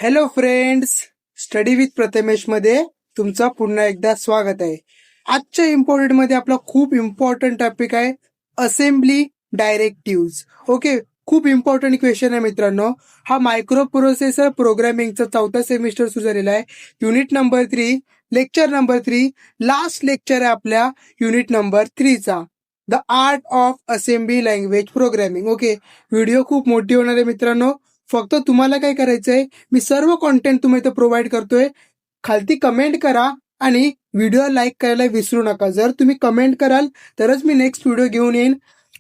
Hello friends, study with Prathamesh मध्ये तुमचं पुन्हा एकदा स्वागत आहे. आजच्या इम्पॉर्टंट मध्ये आपला खूप इम्पॉर्टंट टॉपिक आहे असेंब्ली डायरेक्टिव्ह. ओके, खूप इम्पॉर्टंट क्वेश्चन आहे मित्रांनो. हा मायक्रो प्रोसेसर प्रोग्रामिंगचा चौथा सेमिस्टर सुरू झालेला आहे. Unit number 3, lecture number 3, last lecture आहे आपल्या युनिट नंबर 3चा, the art of assembly language programming. Okay, video खूप मोठी होणार आहे मित्रांनो. फक्त तुम्हाला काय करायचंय, मी सर्व कॉन्टेंट तुम्ही इथं प्रोव्हाइड करतोय. खालती कमेंट करा आणि व्हिडिओ लाईक करायला विसरू नका. जर तुम्ही कमेंट कराल तरच मी नेक्स्ट व्हिडिओ घेऊन येईन,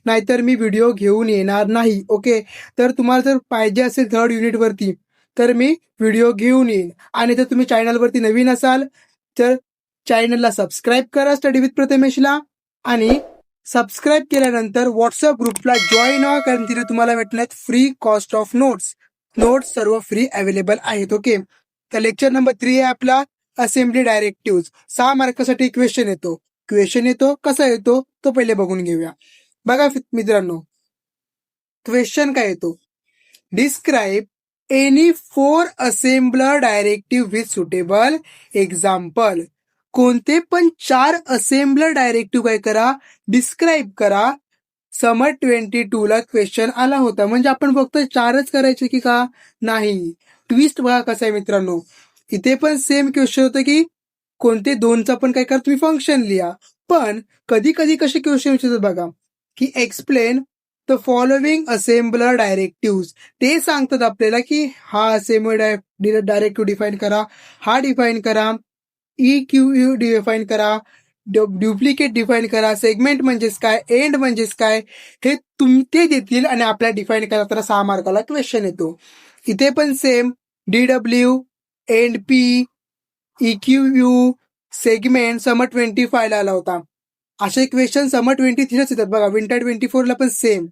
नाहीतर मी व्हिडिओ घेऊन येणार नाही. ओके, तर तुम्हाला जर पाहिजे असेल थर्ड युनिटवरती तर मी व्हिडिओ घेऊन येईन. आणि जर तुम्ही चॅनलवरती नवीन असाल तर चॅनलला सबस्क्राईब करा स्टडी विथ प्रथमेशला, आणि सबस्क्राईब केल्यानंतर व्हॉट्सअप ग्रुपला जॉईन व्हा, कारण तिथे तुम्हाला भेटणार फ्री कॉस्ट ऑफ नोट्स सर्व फ्री अवेलेबल आहेत. ओके, तर लेक्चर नंबर 3 आहे आपला असेंब्ली डायरेक्टिव्ह. 6 मार्कासाठी क्वेश्चन येतो कसा येतो तो पहिले बघून घेऊया. बघा मित्रांनो, क्वेश्चन काय येतो, describe any 4 assembler directive with suitable example. कोणते पण 4 असेंबलर डायरेक्टिव्ह काय करा, डिस्क्राईब करा. समर 22 ला क्वेश्चन आला होता, म्हणजे आपण फक्त 4च करायचे की का नाही. ट्विस्ट बघा कसं आहे मित्रांनो, इथे पण सेम क्वेश्चन होतं की कोणते 2चा पण काय करा तुम्ही फंक्शन लिहा. पण कधी कधी कसे क्वेश्चन विचारतात बघा, की explain the following assembler directive. ते सांगतात आपल्याला की हा असेंबलर डायरेक्टिव्ह डिफाईन करा, हा डिफाईन करा, EQ डिफाईन करा, डुप्लिकेट डिफाईन करा, सेगमेंट म्हणजेच काय, एंड म्हणजेच काय, हे ते देतील आणि आपल्याला डिफाईन करा. तर 6 मार्काला क्वेश्चन येतो. इथे पण same DW, and P, EQ, segment समर 25 ला आला होता. असे क्वेश्चन समर 23 येतात बघा. विंटर 24 ला पण सेम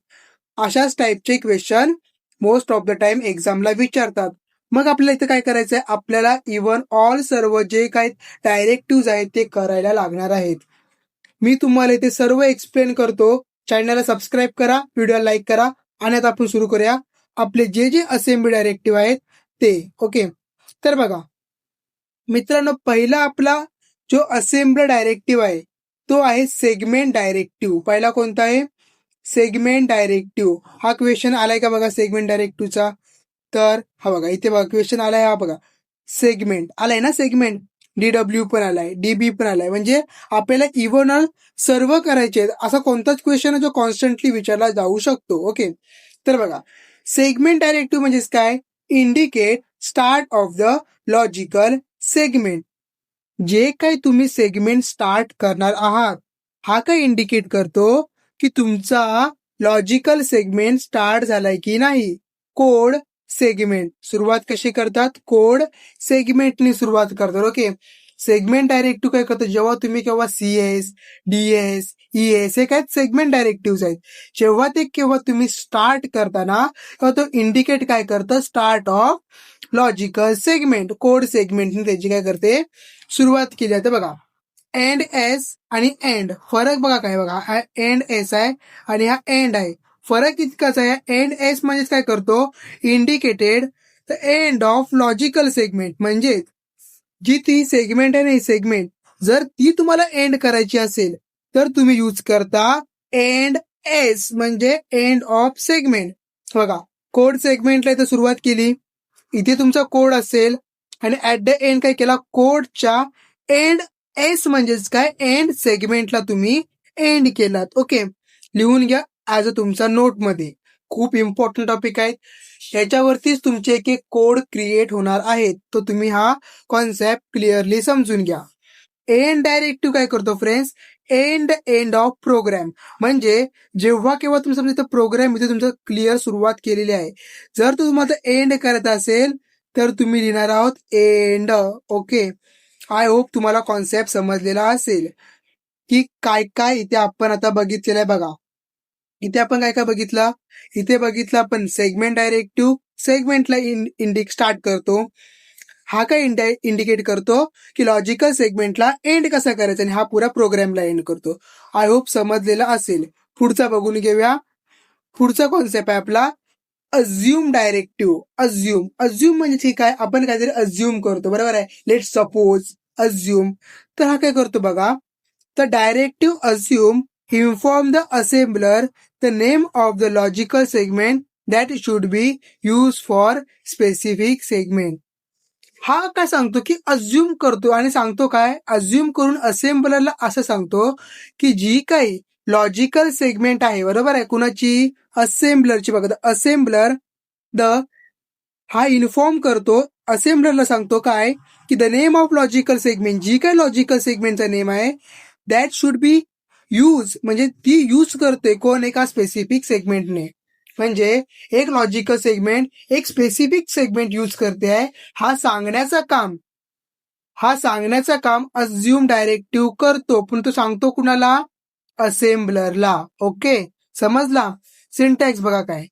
अशाच टाईपचे question most of the time एक्झामला विचारतात. मग आपल्याला इथे काय करायचंय, आपल्याला इव्हन ऑल सर्व जे काही डायरेक्टिव्ह आहेत ते करायला लागणार आहेत. मी तुम्हाला इथे सर्व एक्सप्लेन करतो. चॅनलला सबस्क्राईब करा, व्हिडिओ लाईक करा, आणि आता आपण सुरू करूया आपले जे असेंब्ली डायरेक्टिव्ह आहेत ते. ओके, तर बघा मित्रांनो, पहिला आपला जो असेंब्ली डायरेक्टिव्ह आहे तो आहे सेगमेंट डायरेक्टिव्ह. पहिला कोणता आहे, सेगमेंट डायरेक्टिव्ह. हा क्वेश्चन आलाय का बघा सेगमेंट डायरेक्टिव्हचा. तर हा बघा इथे बघा क्वेश्चन आलाय, हा बघा सेगमेंट आलाय ना, सेगमेंट. DW पण आलाय, DB पण आलाय, म्हणजे आपल्याला इव्हन सर्व करायचे आहेत. असा कोणताच क्वेश्चन आहे जो कॉन्स्टंटली विचारला जाऊ शकतो. ओके, तर बघा सेगमेंट डायरेक्टिव्ह म्हणजेच काय, indicate start of the logical segment. जे काही तुम्ही सेगमेंट स्टार्ट करणार आहात, हा काय इंडिकेट करतो की तुमचा लॉजिकल सेगमेंट स्टार्ट झालाय की नाही. कोड सेगमेंट सुरुवात कशी करतात, कोड सेगमेंटनी सुरुवात करतात. ओके, सेगमेंट डायरेक्टिव्ह काय करतो, जेव्हा तुम्ही केव्हा CS, DS, ES हे काय सेगमेंट डायरेक्टिव्ह आहेत, केव्हा तुम्ही स्टार्ट करताना तेव्हा तो इंडिकेट काय करतं, start of logical segment. Code सेगमेंटने त्याची काय करते, सुरुवात केली जाते. बघा एंड एस आणि एंड, फरक बघा काय, बघा हा एंड एस आहे आणि हा एंड आहे. फरक इतकाच आहे, एंड एस म्हणजे काय करतो, indicated the end of logical segment. म्हणजे जी ती सेगमेंट आहे ना, ही सेगमेंट जर ती तुम्हाला एंड करायची असेल तर तुम्ही यूज करता एंड एस, म्हणजे एंड ऑफ सेगमेंट. बघा कोड सेगमेंटला इथं सुरुवात केली, इथे तुमचा कोड असेल, आणि ऍट द एंड काय केला, कोडच्या एंड एस म्हणजेच काय, एंड सेगमेंटला तुम्ही एंड केलात. ओके, लिहून घ्या ऍज अ तुमचा नोटमध्ये. खूप इम्पॉर्टंट टॉपिक आहे, याच्यावरतीच तुमचे एक एक कोड क्रिएट होणार आहेत. तो तुम्ही हा कॉन्सेप्ट क्लिअरली समजून घ्या. एंड डायरेक्टिव्ह काय करतो फ्रेंड्स, एंड ऑफ प्रोग्राम. म्हणजे जेव्हा केव्हा तुम्ही समजा इथं प्रोग्राम इथे तुमचं क्लिअर सुरुवात केलेली आहे, जर तुम्हाला एंड करत असेल तर तुम्ही लिहिणार आहोत एंड. ओके, आय होप तुम्हाला कॉन्सेप्ट समजलेला असेल की काय काय इथे आपण आता बघितलेलं आहे. बघा इथे आपण काय काय बघितलं, इथे बघितलं आपण सेगमेंट डायरेक्टिव्ह, सेगमेंटला स्टार्ट करतो. हा काय इंडिकेट करतो की लॉजिकल सेगमेंटला एंड कसा करायचा, आणि हा पुरा प्रोग्रामला एंड करतो. आय होप समजलेला असेल. पुढचा बघून घेऊया. पुढचा कॉन्सेप्ट आहे आपला अज्युम डायरेक्टिव्ह. अज्युम म्हणजे ठीक आहे, आपण काहीतरी अज्युम करतो, बरोबर आहे. Let suppose, assume. तर हा काय करतो बघा, तर directive assume inform the assembler the name of the logical segment that should be use for specific segment. हा काय सांगतो की अज्युम करतो आणि सांगतो काय, अज्युम करून असेंबलरला असं सांगतो की जी काही लॉजिकल सेगमेंट आहे, बरोबर आहे, कुणाची, असेंबलरची. बघा, असेंबलर द हा इन्फॉर्म करतो, असेंबलरला सांगतो काय की the name of logical segment, जी काही लॉजिकल सेगमेंटचा नेम आहे, दॅट शुड बी यूज, म्हणजे ती यूज करते कोण, एका स्पेसिफिक सेगमेंटने. म्हणजे एक लॉजिकल सेगमेंट एक स्पेसिफिक सेगमेंट यूज करते आहे, हा सांगण्याचा काम अज्युम डायरेक्टिव्ह करतो, पण तो सांगतो कुणाला, असेंबलरला. ओके, समजला. सिंटॅक्स बघा काय,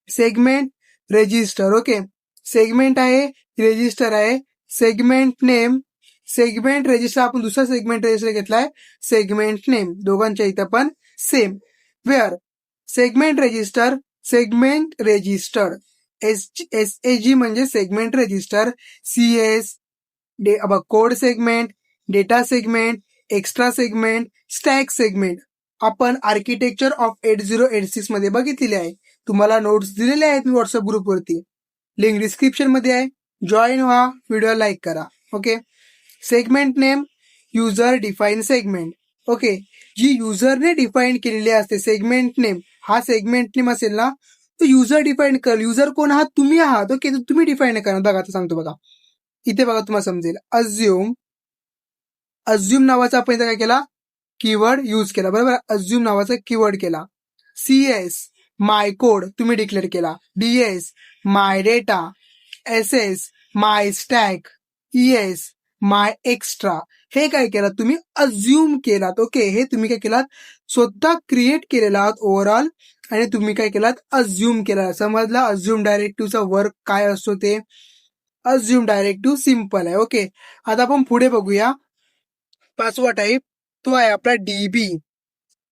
सेगमेंट रेजिस्टर. ओके, सेगमेंट आहे, रेजिस्टर आहे. सेगमेंट नेम, सेगमेंट रेजिस्टर, आपण दुसरा सेगमेंट रेजिस्टर घेतलाय, सेगमेंट नेम, दोघांच्या इथं पण same. Where segment register, segment register, SAG म्हणजे segment register, CS code segment, data segment, extra segment, stack segment आपण आर्किटेक्चर ऑफ 8086 मध्ये बघितलेले आहे. तुम्हाला नोट्स दिलेले आहेत मी व्हॉट्सअप ग्रुपवरती, लिंक डिस्क्रिप्शन मध्ये आहे, जॉईन व्हा, व्हिडिओ लाईक करा. Okay, segment name, user define segment. Okay, जी युजरने डिफाईन केलेली असते सेगमेंट नेम, हा सेगमेंट नेम असेल ना, तो युजर डिफाईन कर. युजर कोण आहात, तुम्ही आहात. ओके, तुम्ही डिफाईन करा. बघा, आता सांगतो बघा, इथे बघा तुम्हाला समजेल. अज्युम नावाचा आपण इथे काय केला, कीवर्ड यूज केला, बरोबर. अज्युम नावाचा कीवर्ड केला. CS माय कोड तुम्ही डिक्लेअर केला. DS माय डेटा. SS माय स्टॅक. ES माय एक्स्ट्रा. हे काय केलात तुम्ही, अज्युम केलात. ओके, हे तुम्ही काय केलात, स्वतः क्रिएट केलेला आहात ओव्हरऑल, आणि तुम्ही काय केलात, अज्युम केला. समजला अज्युम डायरेक्टिव्हचा वर्क काय असतो ते. अज्युम डायरेक्टिव्ह सिम्पल आहे. ओके, आता आपण पुढे बघूया. 5वा टाईप तो आहे आपला DB.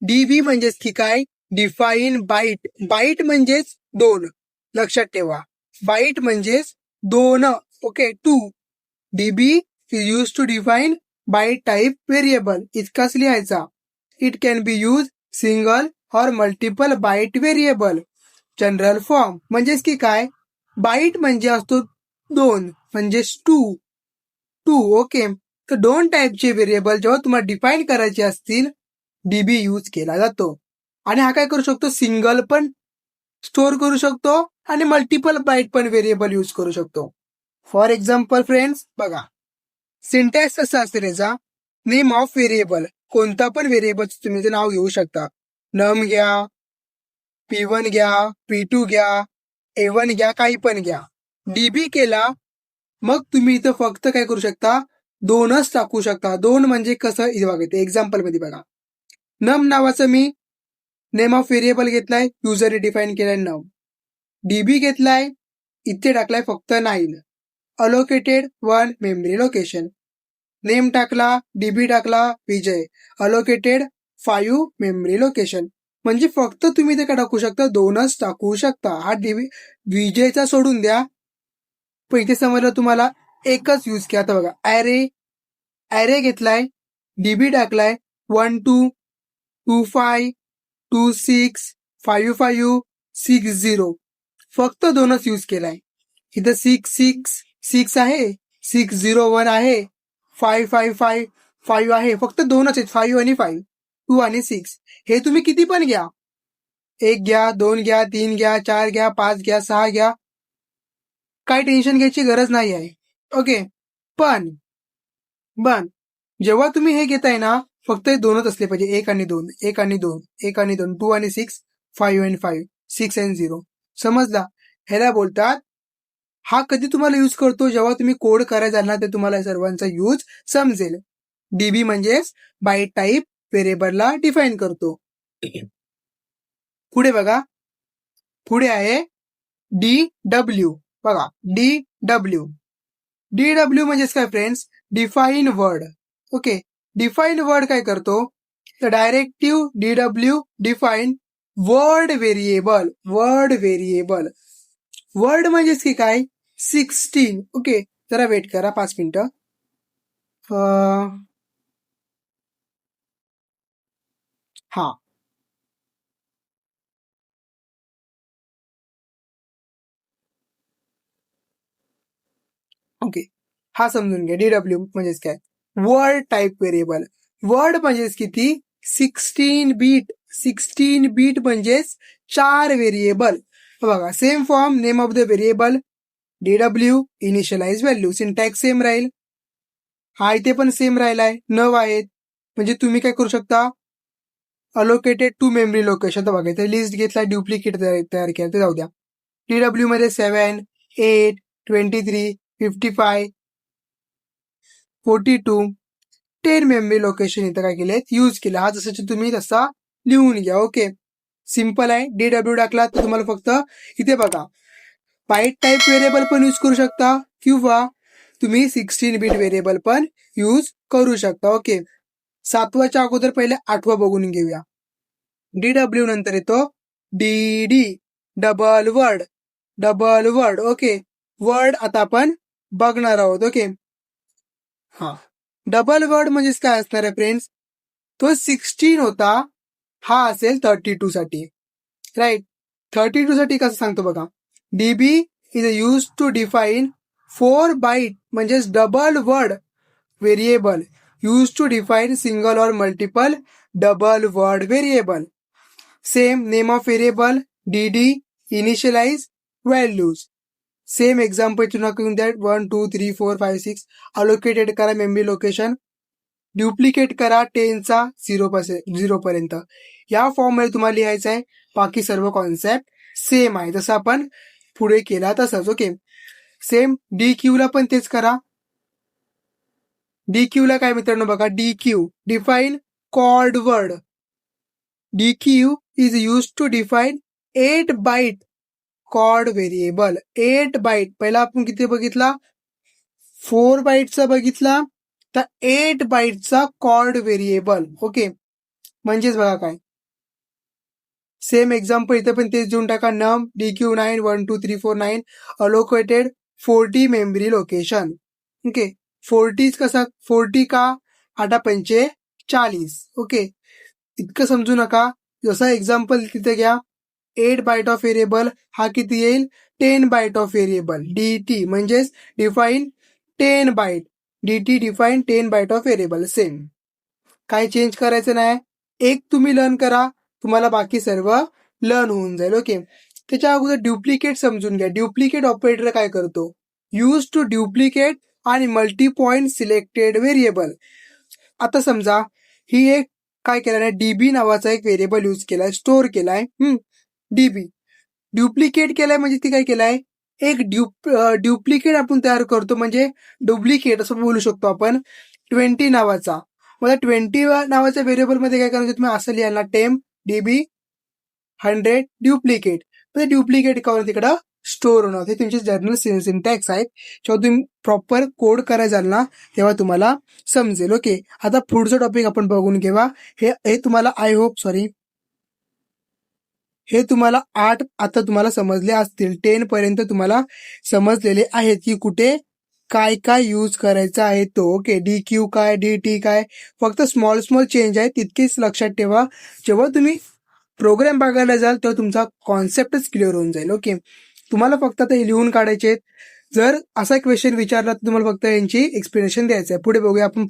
DB म्हणजेच की काय, डिफाईन बाईट. बाईट म्हणजेच 2, लक्षात ठेवा. बाईट म्हणजेच 2. Okay, 2. DB is use to define byte type variable. इतकाच लिहायचा. It can be use single और multiple byte variable. General form म्हणजेच की काय, बाईट म्हणजे असतो 2, म्हणजेच 2. ओके, तर 2 टाईपचे व्हेरिएबल जेव्हा तुम्हाला डिफाईन करायचे असतील, DB यूज केला जातो. आणि हा काय करू शकतो, सिंगल पण स्टोअर करू शकतो आणि मल्टिपल बाईट पण व्हेरिएबल यूज करू शकतो. फॉर एक्झाम्पल फ्रेंड्स, बघा, सिंटॅक्स कसं असते त्याचा, नेम ऑफ व्हेरिएबल, कोणता पण व्हेरिएबल तुम्ही ते नाव घेऊ शकता. नम घ्या, P1 घ्या, P2 घ्या, A1 घ्या, काही पण घ्या. DB केला, मग तुम्ही इथं फक्त काय करू शकता, 2च टाकू शकता. 2 म्हणजे कसं, इथे बघा, ते एक्झाम्पल मध्ये बघा, नम नावाचं मी नेम ऑफ व्हेरिएबल घेतलाय, युजरने डिफाईन केलाय नम. DB घेतलाय, इथे टाकलाय फक्त 9, अलोकेटेड 1 मेमरी लोकेशन. नेम टाकला, DB टाकला, विजय, अलोकेटेड 5 मेमरी लोकेशन. म्हणजे फक्त तुम्ही ते काय टाकू शकता, 2च टाकू शकता. हा DB विजयचा सोडून द्या, पण इथे समजलं तुम्हाला, एकच यूज केला. आता बघा, ॲरे घेतलाय, DB टाकलाय 1 2 2 5 2 6 5 5 6 0, फक्त 2च यूज केलाय. इथं 6 आहे, 6 0 1 आहे, 5 5 5 5 आहे, फक्त 2च आहेत, 5 आणि 5, 2 आणि 6. हे तुम्ही किती पण घ्या, 1 घ्या, 2 घ्या, 3 घ्या, 4 घ्या, 5 घ्या, 6 घ्या, काही टेन्शन घ्यायची गरज नाही आहे. ओके, पण जेव्हा तुम्ही हे घेताय ना, फक्त हे 2च असले पाहिजे, 1 आणि 2, 1 आणि 2, 1 आणि 2, 2 आणि 6, 5 आणि 5, 6 आणि 0. समजला, ह्याला बोलतात. हा कधी तुम्हाला यूज करतो, जेव्हा तुम्ही कोड करायला जाल ना, ते तुम्हाला सर्वांचा यूज समजेल. DB म्हणजेच बाईट टाईप व्हेरिएबलला डिफाईन करतो. पुढे बघा, पुढे आहे DW. बघा, DW म्हणजेच काय friends, define word. Okay, define word काय करतो, तर directive DW define word variable. Word म्हणजेच की काय 16. ओके, जरा वेट करा 5 मिनिटं. हा, ओके, हा समजून घ्या. डीडब्ल्यू म्हणजेच काय वर्ड टाईप व्हेरिएबल. वर्ड म्हणजेच किती 16 बीट. 16 बीट म्हणजेच 4 व्हेरिएबल. बघा, same form, name of the variable DW, initialize value, syntax same राहील. हा इथे पण सेम राहिलाय, नव आहेत. म्हणजे तुम्ही काय करू शकता, अलोकेटेड टू मेमरी लोकेशन. तर बघा इथे लिस्ट घेतला, डुप्लिकेट तयार केला, ते जाऊ द्या. डीडब्ल्यू मध्ये 7, 8, 23, 55, 42, 10 मेमरी लोकेशन इथं काय केलेत, यूज केले. हा जसं तुम्ही तसा लिहून घ्या. ओके, सिम्पल आहे. डीडब्ल्यू टाकला तर तुम्हाला फक्त इथे बघा बाईट टाईप व्हेरिएबल पण यूज करू शकता किंवा तुम्ही 16 बीट व्हेरिएबल पण यूज करू शकता. ओके, 7वाच्या अगोदर पहिले 8वा बघून घेऊया. डीडब्ल्यू नंतर येतो D double word. Okay, word आता आपण बघणार आहोत. ओके, हा, डबल वर्ड म्हणजेच काय असणार आहे फ्रेंड्स, तो 16 होता, हा असेल 32 साठी. राईट, 32 साठी कसं सांगतो बघा, DB is use to define 4 byte म्हणजेच double word variable use to define single और multiple double word variable. Same name of variable DD, initialize values. Same example तुम्हाला घेऊन द्या, 1, 2, 3, 4, 5, 6. अलोकेटेड करा मेमरी लोकेशन, ड्युप्लिकेट करा 10चा 0 पर्यंत. या फॉर्म मध्ये तुम्हाला लिहायचं आहे. बाकी सर्व कॉन्सेप्ट सेम आहे, जसं आपण पुढे केला तसंच. ओके, सेम डी क्यू ला पण तेच करा. डी क्यू ला काय मित्रांनो बघा, D Q define quad word. D Q is use to define 8 byte quad variable. 8 byte, पहिला आपण किती बघितला, 4 बाईटचा बघितला, तर 8 बाईटचा कॉर्ड व्हेरिएबल. ओके, म्हणजेच बघा काय, सेम एक्झाम्पल इथे पण तेच देऊन टाका. नम D Q 9, 1, 2, 3, 4, 9 allocated 40 memory location. Okay, 40 कसा 40 का, 8×5 = 40. ओके, इतकं समजू नका. जसं एक्झाम्पल तिथे घ्या, 8 बाईट ऑफ व्हेरिएबल, हा किती येईल 10 बाईट ऑफ व्हेरिएबल. डीटी म्हणजेच define 10 byte. DT define 10 byte of variable. Same, काय चेंज करायचं नाही. एक तुम्ही लर्न करा, तुम्हाला बाकी सर्व लर्न होऊन जाईल. ओके, त्याच्या अगोदर ड्युप्लिकेट समजून घ्या. ड्युप्लिकेट ऑपरेटर काय करतो, यूज टू ड्युप्लिकेट आणि मल्टी पॉइंट सिलेक्टेड व्हेरिएबल. आता समजा ही एक काय केलं नाही, डीबी नावाचा एक व्हेरिएबल यूज केलाय, स्टोअर केलाय. डीबी ड्युप्लिकेट केलाय म्हणजे ती काय केलाय, एक ड्युप्लिकेट आपण तयार करतो, म्हणजे डुप्लिकेट असं बोलू शकतो आपण. 20 नावाचा, मला 20 नावाच्या व्हेरिएबल मध्ये काय करायचं, तुम्ही असं लिहायला टेम्प डीबी 100 ड्युप्लिकेट. ड्युप्लिकेट करून तिकडं स्टोअर होणार. हे तुमचे जर्नल सिंटॅक्स आहेत, जेव्हा तुम्ही प्रॉपर कोड करायला जाल ना तेव्हा तुम्हाला समजेल. ओके, आता पुढचं टॉपिक आपण बघून घेऊया. हे तुम्हाला हे तुम्हाला 8 आता तुम्हाला समजले असतील. 10 पर्यंत तुम्हाला समजलेले आहेत की कुठे काय काय यूज करायचं आहे तो. ओके, डी क्यू काय, डी टी काय, फक्त स्मॉल चेंज आहे, तितकेच लक्षात ठेवा. जेव्हा तुम्ही प्रोग्राम बघायला जाल तेव्हा तुमचा कॉन्सेप्टच क्लिअर होऊन जाईल. ओके, तुम्हाला फक्त आता हे लिहून काढायचे आहेत. जर असा क्वेश्चन विचारला तर तुम्हाला फक्त यांची एक्सप्लेनेशन द्यायचं आहे. पुढे बघूया आपण,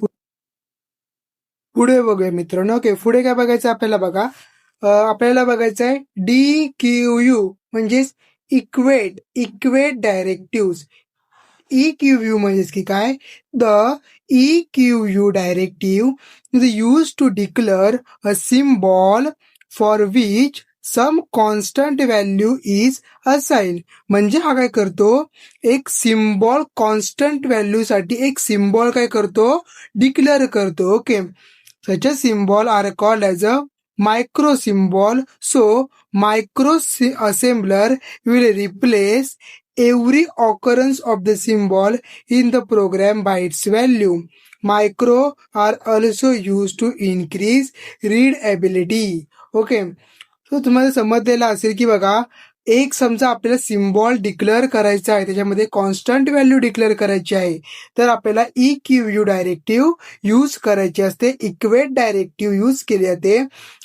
पुढे बघूया मित्रांनो. ओके, पुढे काय बघायचं आपल्याला बघा, आपल्याला बघायचं आहे डी क्यू यू म्हणजेच इक्वेट डायरेक्टिव्ह. EQU म्हणजेच की काय, the EQU directive is use to declare a symbol for which some constant value is assign. म्हणजे हा काय करतो, एक सिम्बॉल कॉन्स्टंट व्हॅल्यू साठी एक सिम्बॉल काय करतो, डिक्लेअर करतो. Okay, such a symbol are called as a micro symbol. So micro assembler will replace every occurrence of the symbol in the program by its value. Micro are also used to increase readability. Okay, so तुम्हाला समजलेलं असेल की बघा, एक समजा आपल्याला symbol declare करायचा आहे, त्याच्यामध्ये कॉन्स्टंट व्हॅल्यू डिक्लेअर करायची आहे, तर आपल्याला EQU डायरेक्टिव्ह यूज करायची असते, इक्वेट डायरेक्टिव्ह यूज केली जाते.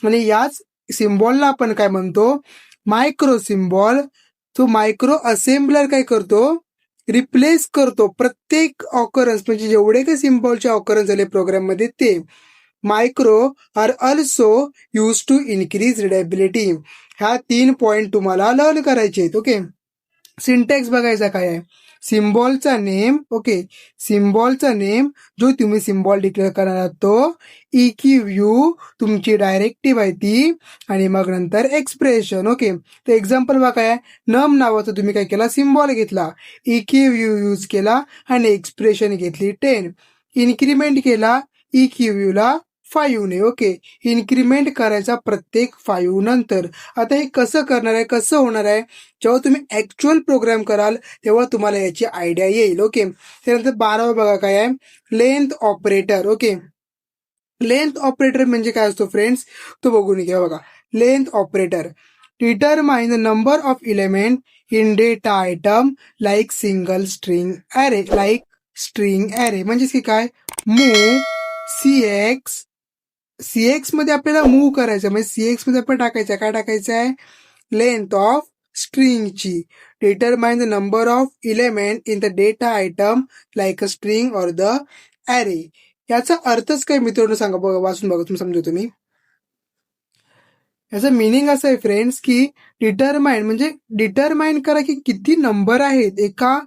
आणि याच सिम्बॉलला आपण काय म्हणतो, मायक्रो सिम्बॉल. तो मायक्रो असेंबलर काय करतो, रिप्लेस करतो प्रत्येक ऑकरन्स, म्हणजे जेवढे काही सिम्बॉलचे ऑकरन्स झाले प्रोग्राममध्ये ते. Micro are also use to increase readability. ह्या 3 पॉइंट तुम्हाला लर्न करायचे आहेत. ओके, सिंटॅक्स बघायचा काय आहे, सिम्बॉलचा नेम. ओके, सिम्बॉलचा नेम जो तुम्ही सिम्बॉल डिक्लेअर करणार आहात तो, EQU तुमची डायरेक्टिव्ह आहे ती, आणि मग नंतर एक्सप्रेशन. ओके, तर एक्झाम्पल बघा काय, नम नावाचा तुम्ही काय केला, सिम्बॉल घेतला, EQU यूज केला आणि एक्सप्रेशन घेतली 10. इन्क्रीमेंट केला EQU ला 5 ने. ओके, इन्क्रीमेंट करायचा प्रत्येक 5 नंतर. आता हे कसं करणार आहे, कसं होणार आहे, जेव्हा तुम्ही ऍक्च्युअल प्रोग्राम कराल तेव्हा तुम्हाला याची आयडिया येईल. ओके, त्यानंतर 12 बघा काय आहे, length operator. Okay, length operator म्हणजे काय असतो फ्रेंड्स, तो बघून घ्या. बघा, length operator determine the number of element in data item like single string array, like string array. म्हणजेच की काय, मूव सीएक्स मध्ये आपल्याला मूव्ह करायचं, म्हणजे सीएक्स मध्ये आपण टाकायचं, काय टाकायचं आहे, लेंथ ऑफ स्ट्रिंगची. Determine the number of element in the data item like a string or the array. याचा अर्थच काय मित्रांनो सांगा, बघा वाचून बघा, तुम्ही समजू. तुम्ही याचा मिनिंग असं आहे फ्रेंड्स की डिटरमाइन म्हणजे डिटरमाइन करा की किती नंबर आहेत एका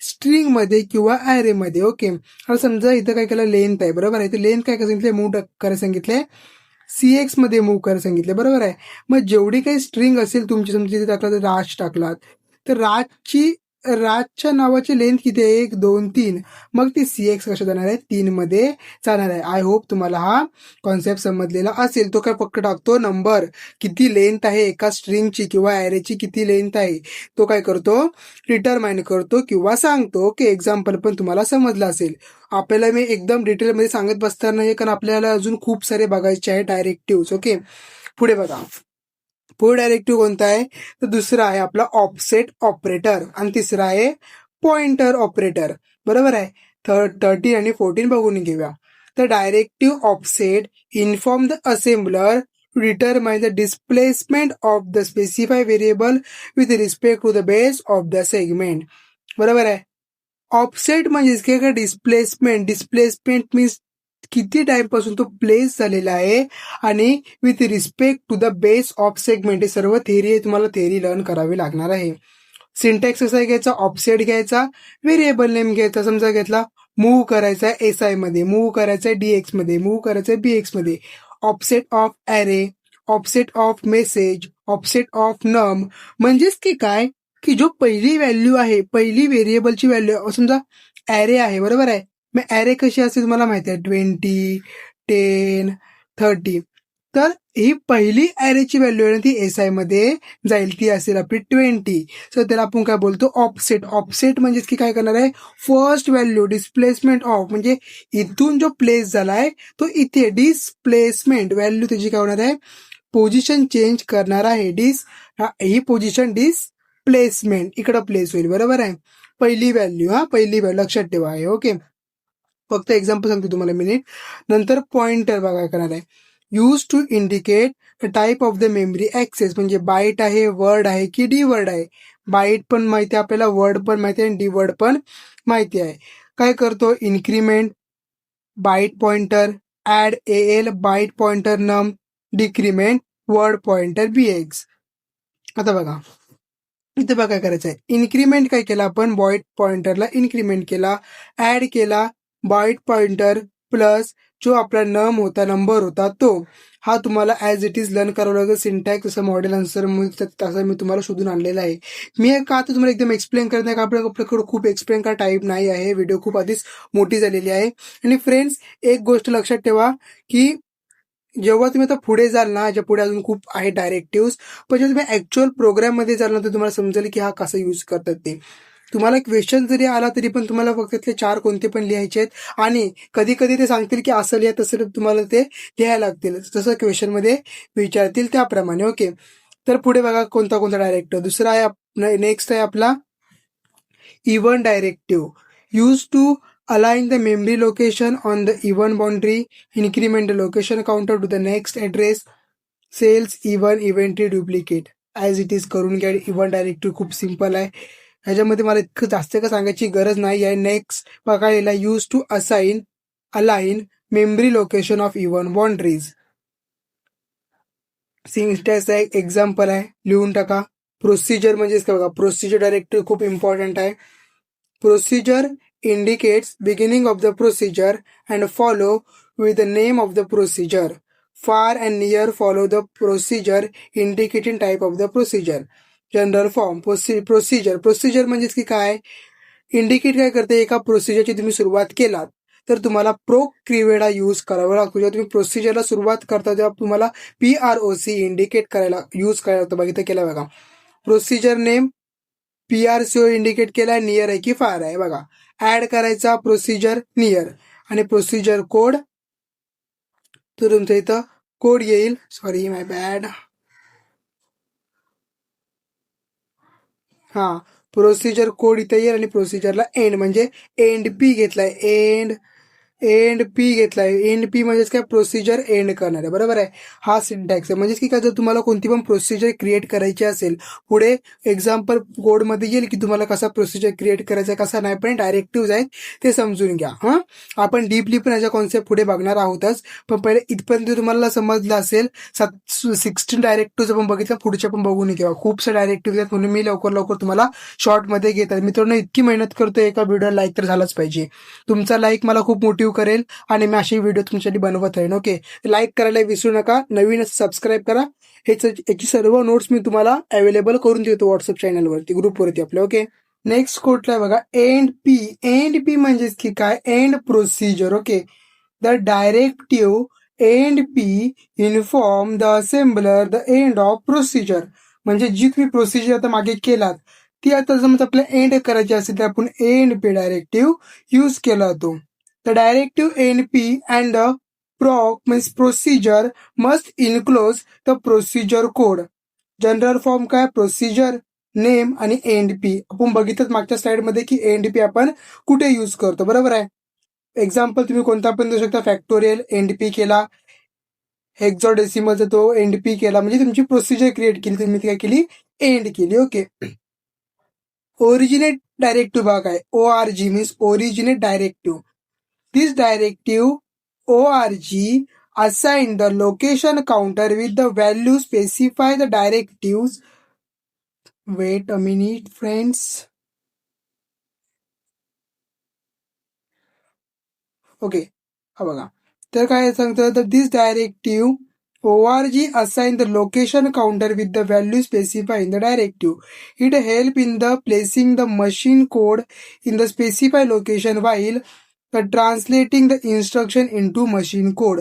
स्ट्रिंग मध्ये किंवा ॲरे मध्ये. ओके, आता समजा इथं काय केलं, लेंथ आहे, बरोबर आहे, इथे लेंथ काय सांगितले, मूव्ह करायला सांगितले, सीएक्स मध्ये मूव्ह करायला सांगितले, बरोबर आहे. मग जेवढी काही स्ट्रिंग असेल तुमची, समजा इथे टाकला तर राज टाकलात, तर राजच्या नावाची लेंथ किती आहे, 1 2 3, मग ती सीएक्स कशा जाणार आहे, 3 मध्ये जाणार आहे. आय होप तुम्हाला हा कॉन्सेप्ट समजलेला असेल. तो काय फक्त टाकतो नंबर, किती लेंथ आहे एका स्ट्रिंगची किंवा ॲरेची किती लेंथ आहे, तो काय करतो, डिटरमाइन करतो किंवा सांगतो. ओके, एक्झाम्पल पण तुम्हाला समजलं असेल. आपल्याला मी एकदम डिटेलमध्ये सांगत बसणार नाही, कारण आपल्याला अजून खूप सारे बघायचे आहे डायरेक्टिव्ह. ओके, पुढे बघा, पुढे डायरेक्टिव्ह कोणता आहे, तर दुसरा आहे आपला ऑफसेट ऑपरेटर, आणि तिसरा आहे पॉइंटर ऑपरेटर, बरोबर आहे. 13 आणि 14 बघून घेऊया. तर directive offset inform the assembler to determine the displacement of the specify variable with respect to the base of the segment, बरोबर आहे. ऑफसेट म्हणजे काय, डिस्प्लेसमेंट मीन्स किती टाइम पासून तो प्लेस झालेला आहे, आणि with respect to the base of segment. हे सर्व थेरी आहे, तुम्हाला थेरी लर्न करावी लागणार आहे. सिंटॅक्स कसा घ्यायचा, ऑफसेट घ्यायचा, व्हेरिएबल नेम घ्यायचा, समजा घेतला मूव्ह करायचा आहे SI मध्ये, मूव्ह करायचा आहे DX मध्ये, मूव्ह करायचा आहे BX मध्ये. Offset of array, offset of message, offset of नम, म्हणजेच की काय, की जो पहिली व्हॅल्यू आहे, पहिली व्हेरिएबलची व्हॅल्यू, समजा ॲरे आहे, बरोबर आहे. मग ॲरे कशी असते तुम्हाला माहिती आहे, 20 10 30. तर ही पहिली ॲरेची व्हॅल्यू आहे ती SI मध्ये जाईल, ती असेल आपली 20. सो त्याला आपण काय बोलतो, ऑफसेट. ऑफसेट म्हणजेच की काय करणार आहे, फर्स्ट व्हॅल्यू डिस्प्लेसमेंट ऑफ, म्हणजे इथून जो प्लेस झालाय तो इथे, डिस्प्लेसमेंट व्हॅल्यू त्याची काय होणार आहे, पोझिशन चेंज करणार आहे. ही पोझिशन डिस्प्लेसमेंट इकडं प्लेस होईल, बरोबर आहे. पहिली व्हॅल्यू, पहिली व्हॅल्यू लक्षात ठेवा आहे. ओके, फक्त एक्झाम्पल सांगतो तुम्हाला मिनिट. नंतर पॉइंटर बघा करणार आहे, use to indicate type of the memory access, म्हणजे बाईट आहे, वर्ड आहे की डी वर्ड आहे. बाईट पण माहिती आहे आपल्याला, वर्ड पण माहिती आहे, आणि डी वर्ड पण माहिती आहे. काय करतो, increment byte pointer, add AL byte pointer नम, डिक्रीमेंट वर्ड पॉइंटर BX. आता बघा इथे बघा काय करायचं आहे, इन्क्रीमेंट काय केला आपण, बाईट पॉइंटरला इन्क्रीमेंट केला, ऍड केला बाईट पॉइंटर प्लस जो आपला नम होता, नंबर होता तो. हा तुम्हाला ॲज इट इज लर्न करावं लागेल. सिंटॅक्स जसं मॉडेल आन्सर तसं मी तुम्हाला शोधून आणलेला आहे. मी का आता तुम्हाला एकदम एक्सप्लेन करत नाही, का आपल्याकडे खूप एक्सप्लेन का टाईप नाही आहे, व्हिडिओ खूप आधीच मोठी झालेली आहे. आणि फ्रेंड्स, एक गोष्ट लक्षात ठेवा की जेव्हा तुम्ही आता पुढे जाल ना, ज्या पुढे अजून खूप आहे डायरेक्टिव्ह, पण जेव्हा तुम्ही ऍक्च्युअल प्रोग्राममध्ये जाल ना, तर तुम्हाला समजेल की हा कसा यूज करतात ते. तुम्हाला क्वेश्चन जरी आला तरी पण तुम्हाला फक्त त्यातले 4 कोणते पण लिहायचे आहेत, आणि कधी कधी ते सांगतील की असं लिहा, तसं तुम्हाला ते लिहायला लागतील, जसं क्वेश्चन मध्ये विचारतील त्याप्रमाणे. ओके, तर पुढे बघा कोणता कोणता डायरेक्टिव्ह. दुसरा आहे नेक्स्ट आहे आपला even directive. Use to align the memory location on the even boundary, increment the location counter to the next address, cells even inventory duplicate as it is करून घ्या. इव्हन डायरेक्टिव्ह खूप simple आहे, ह्याच्यामध्ये मला इतकं जास्त का सांगायची गरज नाही आहे. नेक्स्ट बघायला use to align memory location of even boundaries. Syntax आहे, एक्झाम्पल आहे, लिहून टाका. प्रोसिजर म्हणजेच काय बघा, प्रोसिजर डायरेक्टिव्ह खूप इम्पॉर्टंट आहे. Procedure indicates beginning of the procedure and follow with the name of the procedure. Far and near follow the procedure indicating type of the procedure. General form. Procedure म्हणजेच की काय, indicate काय करते, एका प्रोसिजरची तुम्ही सुरुवात केलात तर तुम्हाला प्रोक्रिवेडा यूज करावा लागतो. जेव्हा तुम्ही प्रोसिजरला सुरुवात करता तेव्हा तुम्हाला PROC इंडिकेट करायला यूज करायला लागतो. बघितलं केलं बघा. प्रोसिजर नेम PRCO इंडिकेट केलाय, नियर आहे की फार आहे बघा. ऍड करायचा प्रोसिजर नियर आणि प्रोसिजर कोड, तर तुमच्या इथं कोड येईल. सॉरी माय बॅड. हा, प्रोसिजर कोड इथे येईल आणि प्रोसिजरला एंड म्हणजे एंड पी घेतलाय. एंड पी घेतलाय. एंड पी म्हणजेच काय, प्रोसिजर एंड करणार आहे. बरोबर आहे. हा सिंटॅक्स आहे. म्हणजेच की काय, जर तुम्हाला कोणती पण प्रोसिजर क्रिएट करायची असेल, पुढे एक्झाम्पल कोडमध्ये येईल की तुम्हाला कसा प्रोसिजर क्रिएट करायचा कसा नाही, पण डायरेक्टिव्ह आहेत ते समजून घ्या. हा, आपण डीपली पण याचा कॉन्सेप्ट पुढे बघणार आहोतच, पण पहिले इथपर्यंत तुम्हाला समजलं असेल. 16 डायरेक्टिव्ह आपण बघितलं, पुढच्या पण बघून घ्या. खूप सारे डायरेक्टिव्ह आहेत म्हणून मी लवकर तुम्हाला शॉर्टमध्ये घेत आहे. मित्रांनो, इतकी मेहनत करतोय, एका व्हिडिओ लाईक तर झालाच पाहिजे. तुमचा लाईक मला खूप मोटिव्ह करेल आणि मी अशी व्हिडिओ तुमच्यासाठी बनवत राहीन. ओके, लाईक करायला विसरू नका. नवीन सबस्क्राईब करा. याची सर्व नोट्स मी तुम्हाला अवेलेबल करून देतो व्हॉट्सअप चॅनलवरती, ग्रुपवरती आपल्या. ओके, नेक्स्ट कोटला बघा, एंड पी. एंड पी म्हणजेच की काय, end procedure. Okay, the directive end P inform the assembler the end of procedure. म्हणजे जी तुम्ही प्रोसिजर आता मागे केलात ती आता जर आपल्याला एंड करायची असेल तर आपण एंड पी डायरेक्टिव्ह यूज केला जातो. The directive NP and the PROC means procedure must enclose the procedure code. General form काय, प्रोसिजर नेम आणि NP. आपण बघितलं मागच्या स्लाइडमध्ये की NP आपण कुठे यूज करतो. बरोबर आहे. एक्झाम्पल तुम्ही कोणता पण देऊ शकता. फॅक्टोरियल NP केला, हेक्साडेसिमलचा तो NP केला, म्हणजे तुमची प्रोसिजर क्रिएट केली, तुम्ही काय केली, एंड केली. ओके, ओरिजिनेट डायरेक्टिव्ह भाग आहे. ORG means originate directive. This directive ORG assign the location counter with the value specify the directives. Wait a minute, friends. Okay, हा बघा. तर काय सांगतं, तर दिस directive ORG assign the location counter with the value specified in the directive. It help in the placing the machine code in the specified location while translating the instruction into machine code.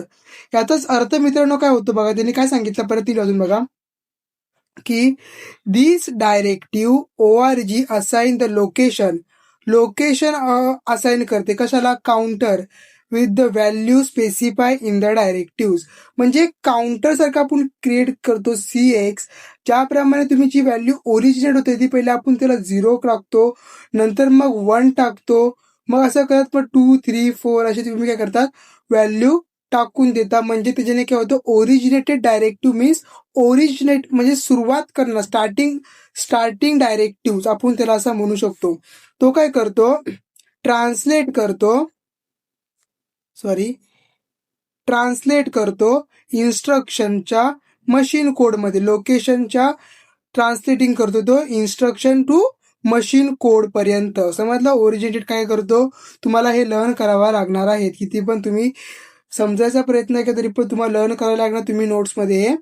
याचाच अर्थ मित्रांनो काय होतो बघा, त्यांनी काय सांगितलं परत अजून बघा, की this directive ORG assign the location assign करते कशाला, counter with the value specify in the directive. म्हणजे काउंटर सारखं आपण क्रिएट करतो CX, ज्याप्रमाणे तुम्ही जी व्हॅल्यू ओरिजिनेट होते ती पहिले आपण त्याला 0 टाकतो, नंतर मग 1 टाकतो, मग असं करत मग 2, 3, 4 असे तुम्ही काय करतात, व्हॅल्यू टाकून देता. म्हणजे त्याच्याने काय होतं, ओरिजिनेटेड डायरेक्टिव्ह मीन्स ओरिजिनेट म्हणजे सुरुवात करणं, स्टार्टिंग डायरेक्टिव्ह आपण त्याला असं म्हणू शकतो. तो काय करतो, ट्रान्सलेट करतो इन्स्ट्रक्शनच्या मशीन कोडमध्ये. लोकेशनच्या ट्रान्सलेटिंग करतो तो इन्स्ट्रक्शन टू मशीन कोड पर्यंत. समजलं. ओरिजिनेटेड काय करतो, तुम्हाला हे लर्न करावा लागणार आहे. किती पण तुम्ही समजायचा प्रयत्न केला तरी पण तुम्हाला लर्न करायला लागणार. तुम्ही नोट्समध्ये हे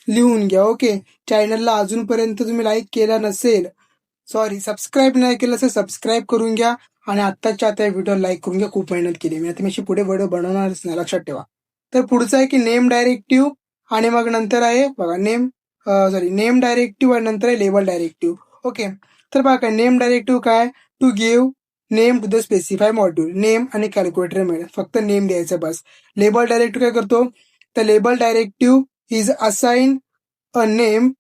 लिहून घ्या. ओके, चॅनलला अजूनपर्यंत तुम्ही लाईक केला नसेल, सबस्क्राईब नाही केलं असेल, सबस्क्राईब करून घ्या आणि आत्ताच्या आता व्हिडिओ लाईक करून घ्या. खूप मेहनत केली मी, आता मी पुढे व्हिडिओ बनवणारच नाही, लक्षात ठेवा. तर पुढचं आहे की नेम डायरेक्टिव्ह आणि मग नंतर आहे बघा नेम डायरेक्टिव्ह आणि नंतर आहे लेबल डायरेक्टिव्ह. ओके, तर बघा नेम डायरेक्टिव्ह काय, to give name to the specify module. Name आणि कॅल्क्युलेटर मिळेल, फक्त नेम द्यायचं बस. लेबल डायरेक्टिव्ह काय करतो, तर label directive is assign a name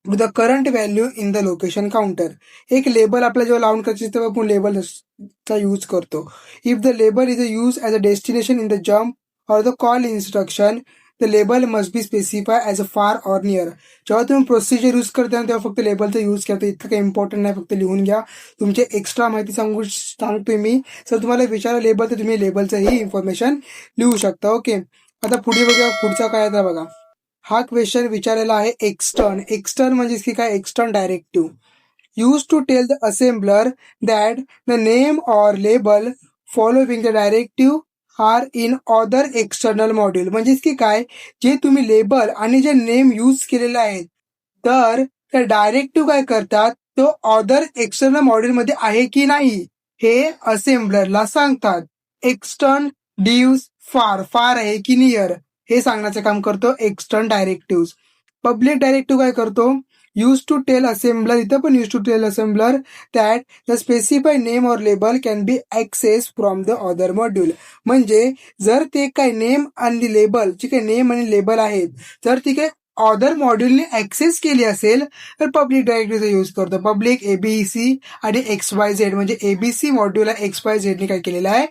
with the current value in the location counter. एक लेबल आपल्याला जेव्हा लावून करायची तेव्हा आपण लेबलचा यूज करतो. If the label is use as a destination in the jump और the call instruction, the label must be specify as a far or near. जेव्हा तुम्ही प्रोसिजर यूज करता तेव्हा फक्त लेबलचा यूज करता. इतकं काही इम्पॉर्टंट नाही, फक्त लिहून घ्या. तुमचे एक्स्ट्रा माहिती सांगतोय मी. जर तुम्हाला विचारा लेबल तर तुम्ही लेबलचंही इन्फॉर्मेशन लिहू शकता. ओके, आता पुढे बघा, पुढचा काय आता बघा. हा क्वेश्चन विचारलेला आहे एक्सटर्न. एक्सटर्न म्हणजे की काय, extern directive use to tell the assembler that the name or label following the directive are in other external module. म्हणजेच की काय, जे तुम्ही लेबल आणि जे नेम यूज केलेले आहेत तर त्या डायरेक्टिव्ह काय करतात, तो अदर एक्सटर्नल मॉड्यूलमध्ये आहे की नाही हे असेंबलरला सांगतात. एक्सटर्न डिव्स फार, फार आहे की नियर हे सांगण्याचं काम करतो एक्सटर्न डायरेक्टिव्ह. पब्लिक डायरेक्टिव्ह काय करतो, यूज टू टेल असेंबलर, इथं पण use to tell assembler that the specify name or label can be access from the other module. म्हणजे जर ते काय नेम आणि लेबल, जे काही नेम आणि लेबल आहेत, जर ती काय अदर मॉड्यूलने ऍक्सेस केली असेल तर पब्लिक डायरेक्टिव्हचा यूज करतो. पब्लिक एबीसी आणि XYZ, म्हणजे एबीसी मॉड्यूलला XYZने काय केलेलं आहे,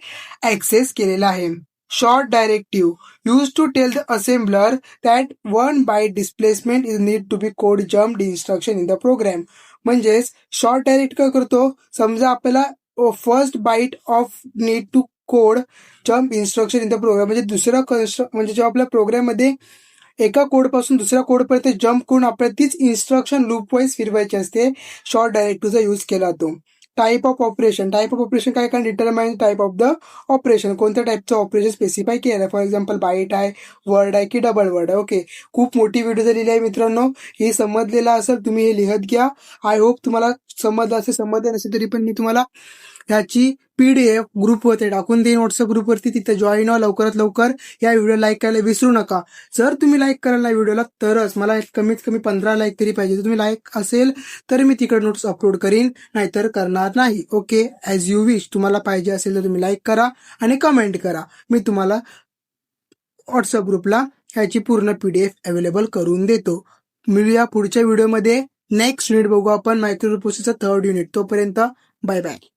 ऍक्सेस केलेला आहे. Short directive use to tell the assembler that 1 byte displacement is need to be code jumped instruction in the program. म्हणजेच शॉर्ट डायरेक्ट काय करतो, समजा आपल्याला first byte of need to code jump instruction in the program, म्हणजे म्हणजे जेव्हा आपल्या प्रोग्राममध्ये एका कोडपासून दुसऱ्या कोडपर्यंत जम्प करून आपल्याला तीच इन्स्ट्रक्शन लूप वाईज फिरवायची असते, शॉर्ट डायरेक्टिव्हचा यूज केला जातो. Type of operation, type of operation काय काय, determine type of the operation, कोणत्या टाईपचं ऑपरेशन स्पेसिफाय केलं आहे. फॉर एक्झाम्पल बाईट आहे, वर्ड आहे की डबल वर्ड आहे. ओके, खूप मोठी व्हिडिओ झालेली आहे मित्रांनो, हे समजलेलं असेल, तुम्ही हे लिहत घ्या. आय होप तुम्हाला समजलं असेल. समजलं नसेल तरी पण मी तुम्हाला ह्याची PDF ग्रुपवरती टाकून देईन, व्हॉट्सअप ग्रुपवरती, तिथे जॉईन व्हा लवकरात लवकर. या व्हिडिओ लाईक करायला विसरू नका. जर तुम्ही लाईक कराल ना व्हिडिओला तरच मला कमीत कमी 15 लाईक तरी पाहिजे. जर तुम्ही लाईक असेल तर मी तिकडे नोट्स अपलोड करीन, नाहीतर करणार नाही. Okay, as you wish. तुम्हाला पाहिजे असेल तर तुम्ही लाईक करा आणि कमेंट करा. मी तुम्हाला व्हॉट्सअप ग्रुपला ह्याची पूर्ण PDF अवेलेबल करून देतो. मिळूया पुढच्या व्हिडिओमध्ये. नेक्स्ट युनिट बघू आपण, मायक्रो प्रोसेसचं 3rd युनिट. तोपर्यंत बाय बाय.